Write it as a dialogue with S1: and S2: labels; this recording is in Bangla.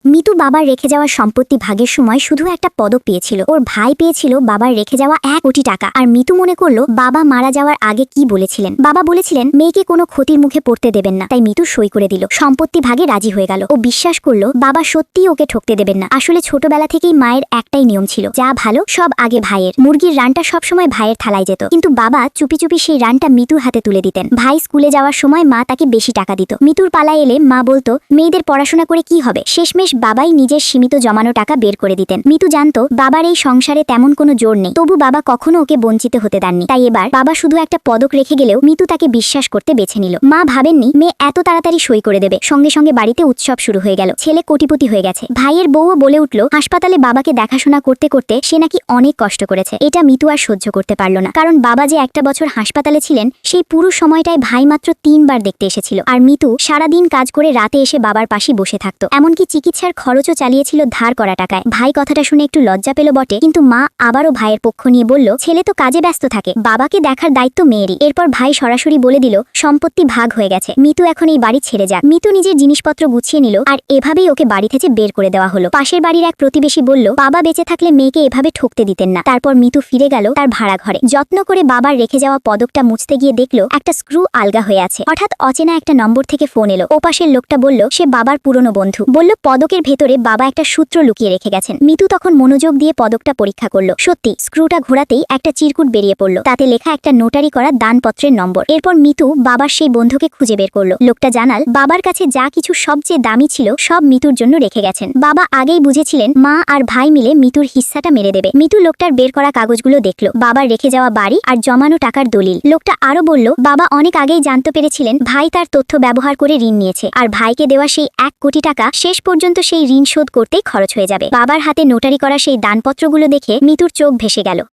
S1: মিতু বাবার রেখে যাওয়া সম্পত্তি ভাগের সময় শুধু একটা পদক পেয়েছিল। ওর ভাই পেয়েছিল বাবার রেখে যাওয়া 1 কোটি টাকা। আর মিতু মনে করলো বাবা মারা যাওয়ার আগে কি বলেছিলেন। বাবা বলেছিলেন মেয়েকে কোনো ক্ষতির মুখে পড়তে দেবেন না, তাই মিতু সই করে দিল। সম্পত্তি ভাগে রাজি হয়ে গেল। ও বিশ্বাস করলো বাবা সত্যিই ওকে ঠকতে দেবেন না। আসলে ছোটবেলা থেকেই মায়ের একটাই নিয়ম ছিল, যা ভালো সব আগে ভাইয়ের। মুরগির রানটা সবসময় ভাইয়ের থালায় যেত, কিন্তু বাবা চুপি চুপি সেই রানটা মিতুর হাতে তুলে দিতেন। ভাই স্কুলে যাওয়ার সময় মা তাকে বেশি টাকা দিত। মিতুর পালায় এলে মা বলতো মেয়েদের পড়াশোনা করে কি হবে। শেষমেশ বাবাই নিজের সীমিত জমানো টাকা বের করে দিতেন। মিতু জানতো বাবার এই সংসারে তেমন কোনো জোর নেই, তবু বাবা কখনো ওকে বঞ্চিত হতে দেননি। তাই এবার বাবা শুধু একটা পদক রেখে গেলেও মিতু তাকে বিশ্বাস করতে বেছে নিল। মা ভাবেননি মেয়ে এত তাড়াতাড়ি সই করে দেবে। সঙ্গে সঙ্গে বাড়িতে উৎসব শুরু হয়ে গেল। ছেলে কোটিপতি হয়ে গেছে। ভাইয়ের বউও বলে উঠল হাসপাতালে বাবাকে দেখাশোনা করতে করতে সে নাকি অনেক কষ্ট করেছে। এটা মিতু আর সহ্য করতে পারল না, কারণ বাবা যে একটা বছর হাসপাতালে ছিলেন সেই পুরো সময়টায় ভাই মাত্র 3বার দেখতে এসেছিল। আর মিতু সারাদিন কাজ করে রাতে এসে বাবার পাশে বসে থাকতো। এমনকি চিকিৎসার খরচও চালিয়েছিল ধার করা টাকায়। ভাই কথাটা শুনে একটু লজ্জা পেল বটে, কিন্তু মা আবারও ভাইয়ের পক্ষ নিয়ে বলল ছেলে তো কাজে ব্যস্ত থাকে, বাবাকে দেখার দায়িত্ব মেয়েরই। এরপর ভাই সরাসরি বলে দিল সম্পত্তি ভাগ হয়ে গেছে, মিতু এখন এই বাড়ি ছেড়ে যাক। মিতু নিজের জিনিসপত্র গুছিয়ে নিল, আর এভাবেই ওকে বাড়ি থেকে বের করে দেওয়া হলো। পাশের বাড়ির এক প্রতিবেশী বলল বাবা বেঁচে থাকলে মেয়েকে এভাবে ঠকতে দিতেন না। তারপর মিতু ফিরে গেল তার ভাড়া ঘরে। যত্ন করে বাবার রেখে যাওয়া পদকটা মুছতে গিয়ে দেখলো একটা স্ক্রু আলগা হয়ে আছে। হঠাৎ অচেনা একটা নম্বর থেকে ফোন এলো। ও পাশের লোকটা বলল সে বাবার পুরনো বন্ধু। বলল পদকের ভেতরে বাবা একটা সূত্র লুকিয়ে রেখে গেছেন। মিতু তখন মনোযোগ দিয়ে পদকটা পরীক্ষা করলো। সত্যি স্ক্রুটা ঘোরাতেই একটা চিরকুট বেরিয়ে পড়লো। তাতে লেখা একটা নোটারি করা দানপত্রের নম্বর। এরপর মিতু বাবার সেই বন্ধুকে খুঁজে বের করলো। লোকটা জানাল বাবার কাছে যা কিছু সবচেয়ে দামি ছিল সব মিতুর জন্য রেখে গেছেন। বাবা আগেই বুঝেছিলেন মা আর ভাই মিলে মিতুর হিস্সাটা মেরে দেবে। মিতু লোকটার বের করা কাগজগুলো দেখলো, বাবার রেখে যাওয়া বাড়ি আর জমানো টাকার দলিল। লোকটা আরো বলল বাবা অনেক আগেই জানতে পেরেছিলেন ভাই তার তথ্য ব্যবহার করে ঋণ নিয়েছে, আর ভাইকে দেওয়া সেই 1 কোটি টাকা শেষ পর্যন্ত সেই ঋণ শোধ করতেই খরচ হয়ে যাবে। বাবার হাতে নোটারি করা সেই দানপত্রগুলো দেখে মিতুর চোখ ভেসে গেল।